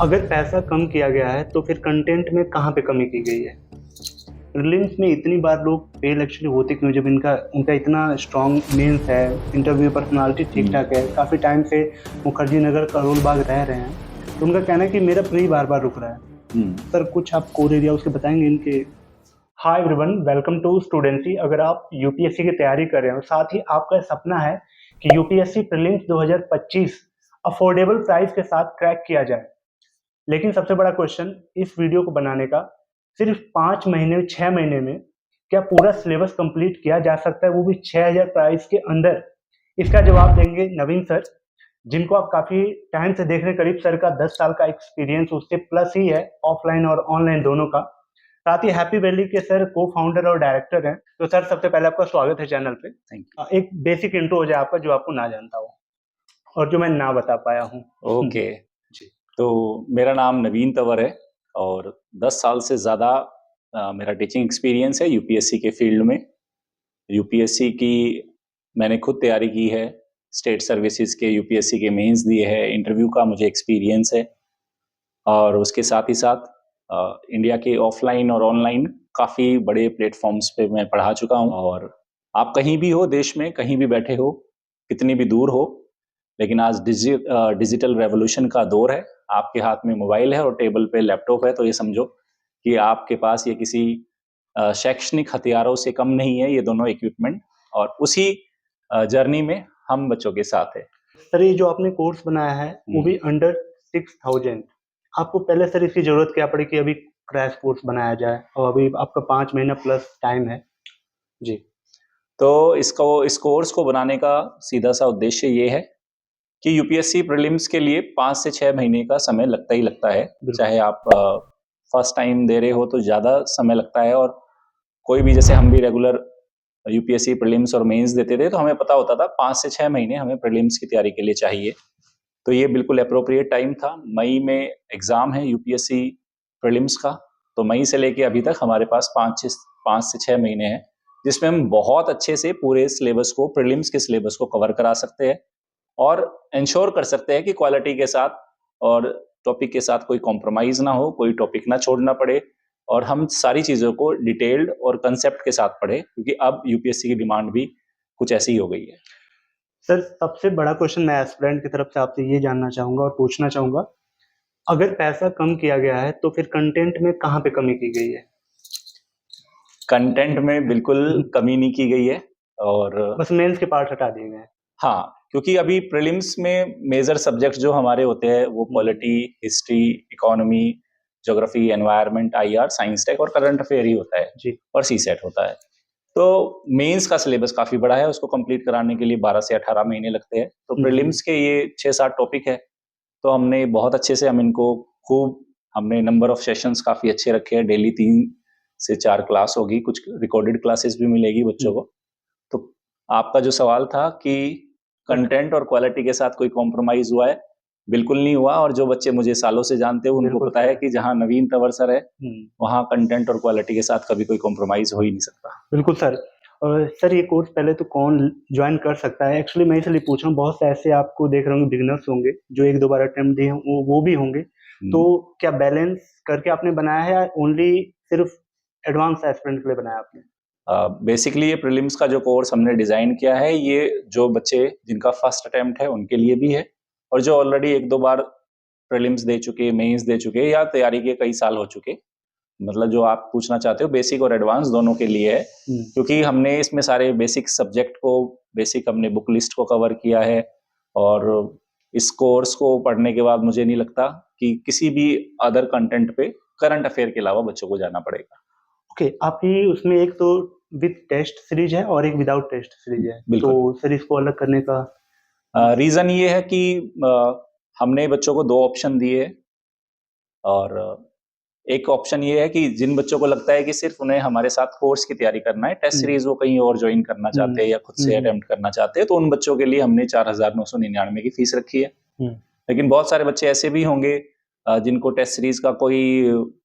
अगर पैसा कम किया गया है तो फिर कंटेंट में कहाँ पे कमी की गई है? प्रीलिम्स में इतनी बार लोग फेल एक्चुअली होते क्यों जब इनका उनका इतना स्ट्रॉन्ग मेंस है, इंटरव्यू पर्सनालिटी ठीक-ठाक है, काफ़ी टाइम से मुखर्जी नगर, करोल बाग रह रहे हैं, तो उनका कहना है कि मेरा प्री बार-बार रुक रहा है। सर कुछ आप कोर एरिया उसके बताएँगे इनके? Hi everyone, welcome to Studency. अगर आप यूपीएससी की तैयारी कर रहे हो, साथ ही आपका सपना है कि यूपीएससी प्रीलिम्स 2025 अफोर्डेबल प्राइस के साथ क्रैक किया जाए, लेकिन सबसे बड़ा क्वेश्चन इस वीडियो को बनाने का, सिर्फ 5 महीने 6 महीने में क्या पूरा सिलेबस कंप्लीट किया जा सकता है, वो भी 6000 प्राइस के अंदर? इसका जवाब देंगे नवीन सर, जिनको आप काफ़ी टाइम से देख रहे हैं। करीब सर का 10 साल का एक्सपीरियंस उससे प्लस ही है, ऑफलाइन और ऑनलाइन दोनों का। साथ ही हैप्पी वैली के सर को-फाउंडर और डायरेक्टर हैं। तो सर सबसे पहले आपका स्वागत है चैनल पे। Thank you. एक बेसिक इंट्रो हो जाए आपका जो आपको ना जानता हो और जो मैं ना बता पाया हूँ। ओके जी। तो मेरा नाम नवीन तंवर है और 10 साल से ज़्यादा मेरा टीचिंग एक्सपीरियंस है यूपीएससी के फील्ड में। यूपीएससी की मैंने खुद तैयारी की है, स्टेट सर्विसेज के यूपीएससी के मेंस दिए हैं, इंटरव्यू का मुझे एक्सपीरियंस है और उसके साथ ही साथ इंडिया के ऑफलाइन और ऑनलाइन काफ़ी बड़े प्लेटफॉर्म्स पे मैं पढ़ा चुका हूँ। और आप कहीं भी हो देश में, कहीं भी बैठे हो, कितनी भी दूर हो, लेकिन आज डिजिटल रेवोल्यूशन का दौर है। आपके हाथ में मोबाइल है और टेबल पे लैपटॉप है, तो ये समझो कि आपके पास ये किसी शैक्षणिक हथियारों से कम नहीं है, ये दोनों इक्विपमेंट। और उसी जर्नी में हम बच्चों के साथ है। सर ये जो आपने कोर्स बनाया है वो भी अंडर 6000, आपको पहले सर इसकी जरूरत क्या पड़ी कि अभी क्रैश कोर्स बनाया जाए और अभी आपका 5 महीना प्लस टाइम है? जी। तो इस कोर्स को बनाने का सीधा सा उद्देश्य ये है कि यूपीएससी प्रीलिम्स के लिए 5 से 6 महीने का समय लगता ही लगता है। चाहे आप फर्स्ट टाइम दे रहे हो तो ज़्यादा समय लगता है, और कोई भी, जैसे हम भी रेगुलर यूपीएससी प्रीलिम्स और मेंस देते थे तो हमें पता होता था 5 से 6 महीने हमें प्रीलिम्स की तैयारी के लिए चाहिए। तो ये बिल्कुल अप्रोप्रिएट टाइम था। मई में एग्ज़ाम है यूपीएससी प्रीलिम्स का, तो मई से लेके अभी तक हमारे पास 5 से 6 महीने हैं, जिसमें हम बहुत अच्छे से पूरे सिलेबस को, प्रीलिम्स के सिलेबस को कवर करा सकते हैं और इंश्योर कर सकते हैं कि क्वालिटी के साथ और टॉपिक के साथ कोई कॉम्प्रोमाइज़ ना हो, कोई टॉपिक ना छोड़ना पड़े, और हम सारी चीज़ों को डिटेल्ड और कंसेप्ट के साथ पढ़ें, क्योंकि अब यूपीएससी की डिमांड भी कुछ ऐसी ही हो गई है। सर सबसे बड़ा क्वेश्चन मैं एस्पिरेंट की तरफ से आपसे ये जानना चाहूँगा और पूछना चाहूँगा, अगर पैसा कम किया गया है तो फिर कंटेंट में कहाँ पे कमी की गई है? कंटेंट में बिल्कुल कमी नहीं की गई है, और बस मेंस के पार्ट हटा दिए गए हैं। हाँ, क्योंकि अभी प्रीलिम्स में मेजर सब्जेक्ट्स जो हमारे होते हैं वो polity, history, economy, geography, environment, IR, science tech और करंट अफेयर ही होता है, जी। और सीसेट होता है। तो मेंस का सिलेबस काफ़ी बड़ा है, उसको कंप्लीट कराने के लिए 12 से 18 महीने लगते हैं। तो प्रीलिम्स के ये 6-7 टॉपिक है, तो हमने बहुत अच्छे से हमने नंबर ऑफ सेशंस काफ़ी अच्छे रखे हैं। डेली 3 से 4 क्लास होगी, कुछ रिकॉर्डेड क्लासेस भी मिलेगी बच्चों को। तो आपका जो सवाल था कि कंटेंट और क्वालिटी के साथ कोई कॉम्प्रोमाइज हुआ है, बिल्कुल नहीं हुआ। और जो बच्चे मुझे सालों से जानते हैं उनको पता है कि जहाँ नवीन तंवर सर है वहाँ कंटेंट और क्वालिटी के साथ कभी कोई कॉम्प्रोमाइज हो ही नहीं सकता। बिल्कुल सर। सर ये कोर्स पहले तो कौन ज्वाइन कर सकता है? एक्चुअली मैं इसलिए पूछ रहा हूँ, बहुत से ऐसे आपको देख रहे होंगे बिगिनर्स होंगे जो 1-2 बार अटेम्प्ट दिए हैं, वो भी होंगे। तो क्या बैलेंस करके आपने बनाया है या ओनली सिर्फ एडवांस एस्पिरेंट के लिए बनाया आपने? बेसिकली ये प्रीलिम्स का जो कोर्स हमने डिज़ाइन किया है, ये जो बच्चे जिनका फर्स्ट अटेम्प्ट है उनके लिए भी है, और जो ऑलरेडी 1-2 बार प्रीलिम्स दे चुके, मेंस दे चुके, या तैयारी के कई साल हो चुके, मतलब जो आप पूछना चाहते हो बेसिक और एडवांस दोनों के लिए है। क्योंकि हमने इसमें सारे बेसिक सब्जेक्ट को, बेसिक हमने बुक लिस्ट को कवर किया है, और इस कोर्स को पढ़ने के बाद मुझे नहीं लगता कि किसी भी अदर कंटेंट पे करंट अफेयर के अलावा बच्चों को जाना पड़ेगा। ओके, आपकी उसमें एक तो विद टेस्ट सीरीज है और एक विदाउट टेस्ट सीरीज है, बिल्कुल। तो सर इसको अलग करने का रीज़न ये है कि हमने बच्चों को 2 ऑप्शन दिए, और एक ऑप्शन ये है कि जिन बच्चों को लगता है कि सिर्फ उन्हें हमारे साथ कोर्स की तैयारी करना है, टेस्ट सीरीज वो कहीं और ज्वाइन करना चाहते हैं या खुद से अटेम्प्ट करना चाहते हैं, तो उन बच्चों के लिए हमने 4999 की फीस रखी है। लेकिन बहुत सारे बच्चे ऐसे भी होंगे जिनको टेस्ट सीरीज का कोई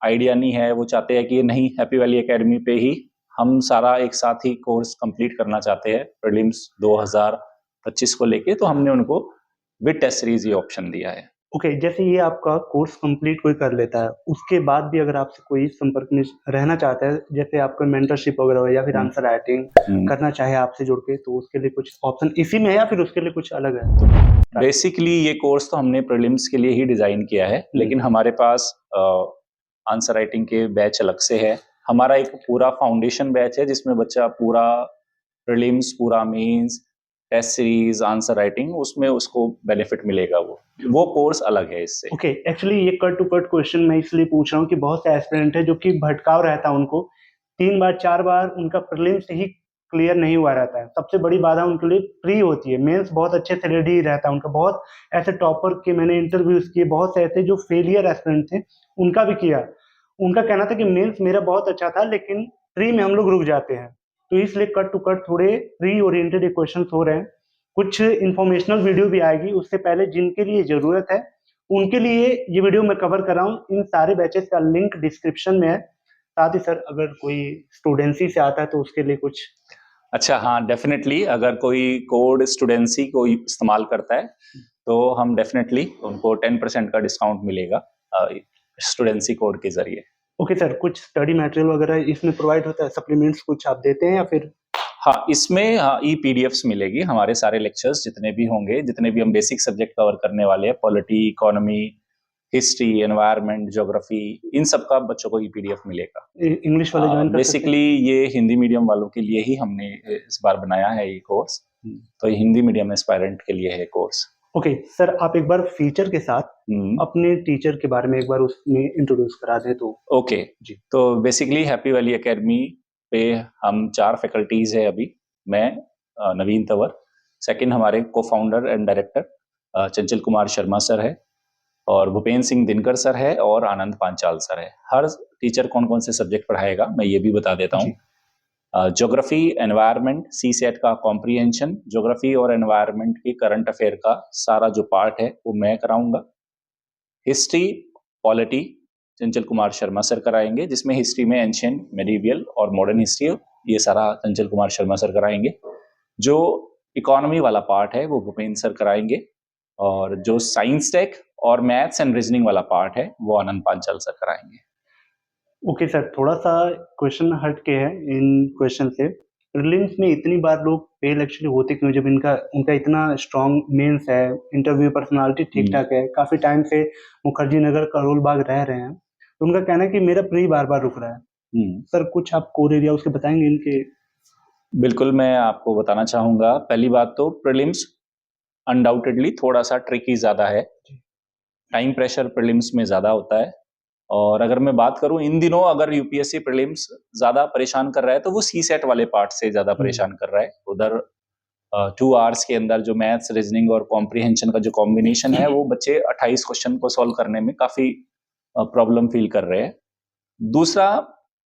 आइडिया नहीं है, वो चाहते हैं कि नहीं, हैप्पी वैली एकेडमी पे ही हम सारा एक साथ ही कोर्स कंप्लीट करना चाहते हैं प्रीलिम्स 2025 को लेके, तो हमने उनको विद टेस्ट सीरीज ये ऑप्शन दिया है। ओके, जैसे ये आपका कोर्स कंप्लीट कोई कर लेता है, उसके बाद भी अगर आपसे कोई संपर्क में रहना चाहता है, जैसे आपका मेंटरशिप वगैरह हो या फिर आंसर राइटिंग करना चाहे आपसे जुड़ के, तो उसके लिए कुछ ऑप्शन इसी में है या फिर उसके लिए कुछ अलग है? बेसिकली ये कोर्स तो हमने प्रीलिम्स के लिए ही डिजाइन किया है, लेकिन हमारे पास आंसर राइटिंग के बैच अलग से है। हमारा एक पूरा फाउंडेशन बैच है जिसमें बच्चा पूरा प्रीलिम्स, पूरा mains, test series, answer writing, उसमें उसको बेनिफिट मिलेगा। वो कोर्स अलग है इससे। ओके, एक्चुअली ये कट टू कट क्वेश्चन मैं इसलिए पूछ रहा हूँ कि बहुत से एस्पिरेंट है जो कि भटकाव रहता है उनको, 3 बार 4 बार उनका प्रीलिम्स ही क्लियर नहीं हुआ रहता है। सबसे बड़ी बाधा उनके लिए प्री होती है, मेंस बहुत अच्छे से रेडी रहता है उनका। बहुत ऐसे टॉपर के मैंने इंटरव्यूज किए, बहुत से ऐसे जो फेलियर एस्पिरेंट थे उनका भी किया। उनका कहना था कि मेंस मेरा बहुत अच्छा था लेकिन प्री में हम लोग रुक जाते हैं। तो इसलिए कट टू कट थोड़े प्री ओरिएंटेड क्वेश्चन हो रहे हैं। कुछ इंफॉर्मेशनल वीडियो भी आएगी उससे पहले, जिनके लिए जरूरत है उनके लिए ये वीडियो मैं कवर कर रहा हूँ। इन सारे बैचेस का लिंक डिस्क्रिप्शन में है। साथ ही सर, अगर कोई स्टूडेंसी से आता है तो उसके लिए कुछ। अच्छा, हाँ, डेफिनेटली अगर कोई कोड स्टूडेंसी को इस्तेमाल करता है तो हम डेफिनेटली उनको 10% का डिस्काउंट मिलेगा स्टूडेंसी कोड के जरिए। ओके सर, कुछ स्टडी मटेरियल वगैरह इसमें प्रोवाइड होता है, सप्लीमेंट्स कुछ आप देते हैं या फिर? हाँ, इसमें ई पीडीएफ्स मिलेगी। हमारे सारे लेक्चर्स जितने भी होंगे, जितने भी हम बेसिक सब्जेक्ट कवर करने वाले हैं, polity, economy, history, environment, geography, इन सब का बच्चों को ई पीडीएफ मिलेगा। इंग्लिश वाले ज्वाइन कर सकते हैं? बेसिकली ये हिंदी मीडियम वालों के लिए ही हमने इस बार बनाया है ये कोर्स, तो ये हिंदी मीडियम एस्पायरेंट के लिए है कोर्स। ओके सर, आप एक बार फीचर के साथ अपने टीचर के बारे में एक बार उसमें इंट्रोड्यूस करा दें तो। ओके जी, तो बेसिकली हैप्पी वैली एकेडमी पे हम 4 फैकल्टीज है अभी। मैं नवीन तंवर, सेकंड हमारे को founder and director Chanchal Kumar Sharma sir है, और भूपेंद्र सिंह दिनकर सर है, और आनंद पांचाल सर है। हर टीचर कौन कौन से सब्जेक्ट पढ़ाएगा मैं ये भी बता देता हूँ। ज्योग्राफी, एनवायरनमेंट, सी सेट का कॉम्प्रीहेंशन, ज्योग्राफी और एनवायरनमेंट की करंट अफेयर का सारा जो पार्ट है वो मैं कराऊंगा। History, polity Chanchal Kumar Sharma sir कराएंगे, जिसमें हिस्ट्री में एंशियंट, मेडिवियल और मॉडर्न हिस्ट्री ये सारा चंचल कुमार शर्मा सर कराएंगे। जो इकोनॉमी वाला पार्ट है वो भूपेंद्र सर कराएंगे, और जो साइंस टेक और मैथ्स एंड रीजनिंग वाला पार्ट है वो आनंद पांचाल सर कराएंगे। ओके सर, थोड़ा सा क्वेश्चन हट के है इन क्वेश्चन से। प्रीलिम्स में इतनी बार लोग फेल एक्चुअली होते क्यों, जब उनका इतना स्ट्रॉन्ग मेंस है, इंटरव्यू पर्सनालिटी ठीक ठाक है, काफी टाइम से मुखर्जी नगर करोल बाग रह रहे हैं, तो उनका कहना है कि मेरा प्री बार बार रुक रहा है। सर, कुछ आप कोर एरिया उसके बताएंगे इनके? बिल्कुल, मैं आपको बताना चाहूंगा। पहली बात तो प्रीलिम्स अनडाउटेडली थोड़ा सा ट्रिकी ज्यादा है, टाइम प्रेशर प्रीलिम्स में ज्यादा होता है। और अगर मैं बात करूं इन दिनों, अगर यूपीएससी प्रीलिम्स ज्यादा परेशान कर रहा है तो वो सी सेट वाले पार्ट से ज्यादा परेशान कर रहा है। उधर 2 आवर्स के अंदर जो मैथ्स, रीजनिंग और कॉम्प्रिहेंशन का जो कॉम्बिनेशन है, वो बच्चे 28 क्वेश्चन को सॉल्व करने में काफी प्रॉब्लम फील कर रहे हैं। दूसरा,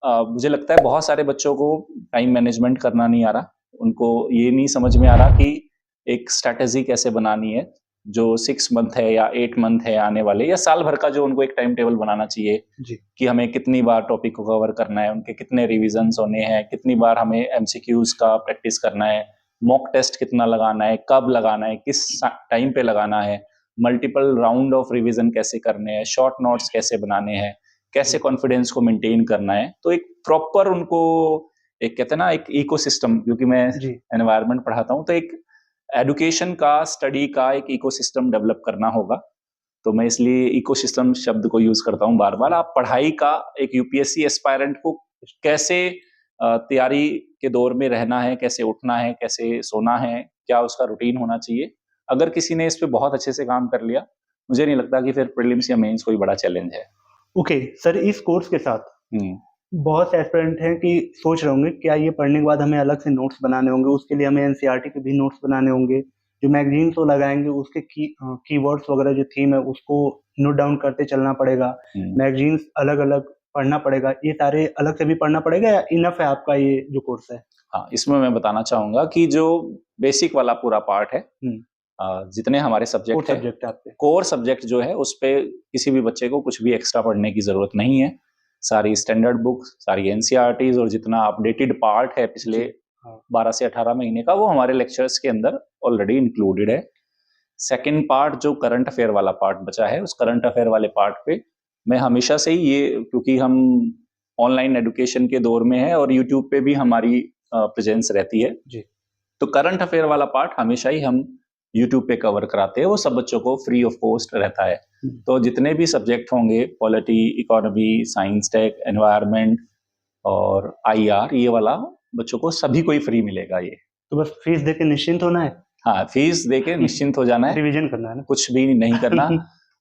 मुझे लगता है बहुत सारे बच्चों को टाइम मैनेजमेंट करना नहीं आ रहा, उनको ये नहीं समझ में आ रहा कि एक स्ट्रैटेजी कैसे बनानी है जो 6 मंथ है या 8 मंथ है आने वाले, या साल भर का जो उनको एक टाइम टेबल बनाना चाहिए जी। कि हमें कितनी बार टॉपिक को कवर करना है, उनके कितने रिविजन्स होने हैं, कितनी बार हमें एमसीक्यूज का प्रैक्टिस करना है, मॉक टेस्ट कितना लगाना है, कब लगाना है, किस टाइम पे लगाना है, मल्टीपल राउंड ऑफ रिविजन कैसे करने हैं, शॉर्ट नोट्स कैसे बनाने हैं, कैसे कॉन्फिडेंस को मेंटेन करना है। तो एक प्रॉपर उनको एक कहते हैं ना एक इकोसिस्टम, क्योंकि मैं एनवायरनमेंट पढ़ाता हूँ, तो एक एडुकेशन का, स्टडी का एक इकोसिस्टम डेवलप करना होगा। तो मैं इसलिए इकोसिस्टम शब्द को यूज करता हूँ बार बार। आप पढ़ाई का एक यूपीएससी एस्पायरेंट को कैसे तैयारी के दौर में रहना है, कैसे उठना है, कैसे सोना है, क्या उसका रूटीन होना चाहिए, अगर किसी ने इस पे बहुत अच्छे से काम कर लिया, मुझे नहीं लगता कि फिर प्रीलिम्स या मेंस कोई बड़ा चैलेंज है। ओके सर, इस कोर्स के साथ बहुत से एस्पिरेंट हैं कि सोच रहे होंगे क्या ये पढ़ने के बाद हमें अलग से नोट्स बनाने होंगे, उसके लिए हमें एनसीईआरटी के भी नोट्स बनाने होंगे, जो मैगजीन्स वो लगाएंगे उसके कीवर्ड्स वगैरह जो थीम है उसको नोट डाउन करते चलना पड़ेगा, मैगजीन्स अलग अलग पढ़ना पड़ेगा, ये सारे अलग से भी पढ़ना पड़ेगा या इनफ है आपका ये जो कोर्स है? हाँ, इसमें मैं बताना चाहूंगा कि जो बेसिक वाला पूरा पार्ट है, जितने हमारे सब्जेक्ट है, कोर सब्जेक्ट जो है, उस पे किसी भी बच्चे को कुछ भी एक्स्ट्रा पढ़ने की जरूरत नहीं है। सारी स्टैंडर्ड बुक, सारी एनसीईआरटीज और जितना अपडेटेड पार्ट है पिछले 12 से 18 महीने का, वो हमारे लेक्चर्स के अंदर ऑलरेडी इंक्लूडेड है। सेकंड पार्ट जो करंट अफेयर वाला पार्ट बचा है, उस करंट अफेयर वाले पार्ट पे मैं हमेशा से ही ये, क्योंकि हम ऑनलाइन एजुकेशन के दौर में है और यूट्यूब पे भी हमारी प्रेजेंस रहती है जी। तो करंट अफेयर वाला पार्ट हमेशा ही हम यूट्यूब पे कवर कराते हैं, वो सब बच्चों को फ्री ऑफ कॉस्ट रहता है। तो जितने भी सब्जेक्ट होंगे, polity, economy, science, tech, environment और आईआर, ये वाला बच्चों को सभी को ही फ्री मिलेगा ये। तो बस फीस दे के निश्चिंत होना है, हाँ, फीस देके निश्चिंत हो जाना है, रिवीजन करना है ना, कुछ भी नहीं करना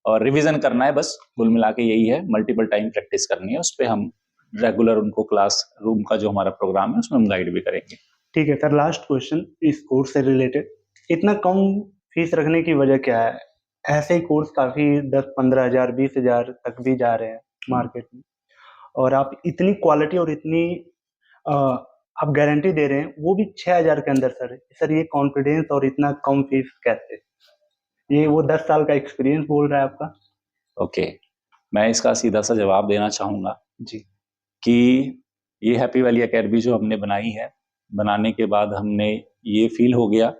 और रिवीजन करना है बस, कुल मिला के यही है। मल्टीपल टाइम प्रैक्टिस करनी है, उस पर हम रेगुलर उनको क्लास रूम का जो हमारा प्रोग्राम है उसमें हम गाइड भी करेंगे। ठीक है सर, लास्ट क्वेश्चन इस कोर्स से रिलेटेड, इतना कम फीस रखने की वजह क्या है? ऐसे ही कोर्स काफी 10-15 हजार 20 हजार तक भी जा रहे हैं मार्केट में, और आप इतनी क्वालिटी और इतनी आप गारंटी दे रहे हैं, वो भी 6,000 के अंदर। सर ये कॉन्फिडेंस और इतना कम फीस कैसे? ये वो 10 साल का एक्सपीरियंस बोल रहा है आपका? ओके, मैं इसका सीधा सा जवाब देना चाहूँगा जी। कि ये हैप्पी वैली एकेडमी जो हमने बनाई है, बनाने के बाद हमने ये फील हो गया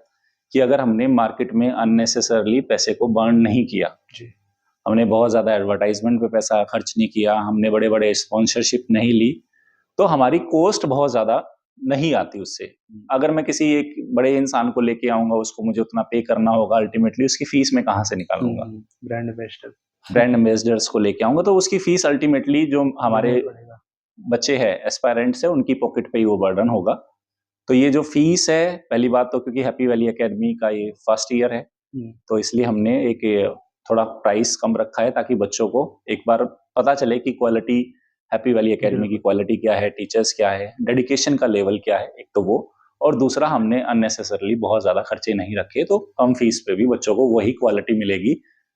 कि अगर हमने मार्केट में अननेसेसरली पैसे को बर्न नहीं किया, जी। हमने बहुत ज़्यादा एडवर्टाइजमेंट पे पैसा खर्च नहीं किया, हमने बड़े बड़े स्पॉन्सरशिप नहीं ली, तो हमारी कॉस्ट बहुत ज़्यादा नहीं आती उससे। अगर मैं किसी एक बड़े इंसान को लेके आऊँगा, उसको मुझे उतना पे करना होगा, अल्टीमेटली उसकी फीस मैं कहाँ से निकालूंगा? ब्रांड एम्बेसडर, ब्रांड एम्बेसडर्स को लेके आऊँगा तो उसकी फीस अल्टीमेटली जो हमारे बच्चे हैं एस्पायरेंट्स है, उनकी पॉकेट पे ही वो बर्डन होगा। तो ये जो फीस है, पहली बात तो क्योंकि हैप्पी वैली एकेडमी का ये फर्स्ट ईयर है, तो इसलिए हमने एक थोड़ा प्राइस कम रखा है ताकि बच्चों को एक बार पता चले कि क्वालिटी, हैप्पी वैली एकेडमी की क्वालिटी क्या है, टीचर्स क्या है, डेडिकेशन का लेवल क्या है, एक तो वो, और दूसरा हमने अननेसेसरली बहुत ज्यादा खर्चे नहीं रखे, तो कम फीस पे भी बच्चों को वही क्वालिटी मिलेगी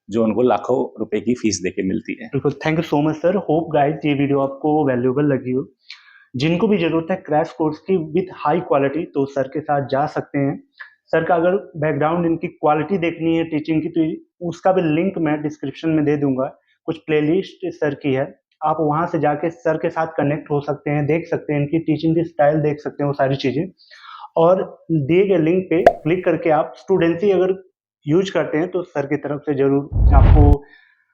जो उनको लाखों रुपए की फीस देके मिलती है। बिल्कुल, thank you so much sir. Hope guys ये वीडियो आपको वैल्यूएबल लगी हो। जिनको भी जरूरत है क्रैश कोर्स की विद हाई क्वालिटी, तो सर के साथ जा सकते हैं। सर का अगर बैकग्राउंड, इनकी क्वालिटी देखनी है टीचिंग की, तो उसका भी लिंक मैं डिस्क्रिप्शन में दे दूंगा। कुछ प्लेलिस्ट सर की है, आप वहां से जाके सर के साथ कनेक्ट हो सकते हैं, देख सकते हैं इनकी टीचिंग की स्टाइल, देख सकते हैं वो सारी चीजें। और दिए गए लिंक पे क्लिक करके आप स्टूडेंसी अगर यूज करते हैं तो सर की तरफ से जरूर आपको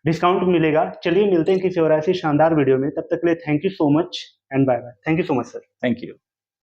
डिस्काउंट मिलेगा। चलिए मिलते हैं किसी और ऐसी शानदार वीडियो में, तब तक के लिए thank you so much and bye bye. Thank you so much sir. Thank you.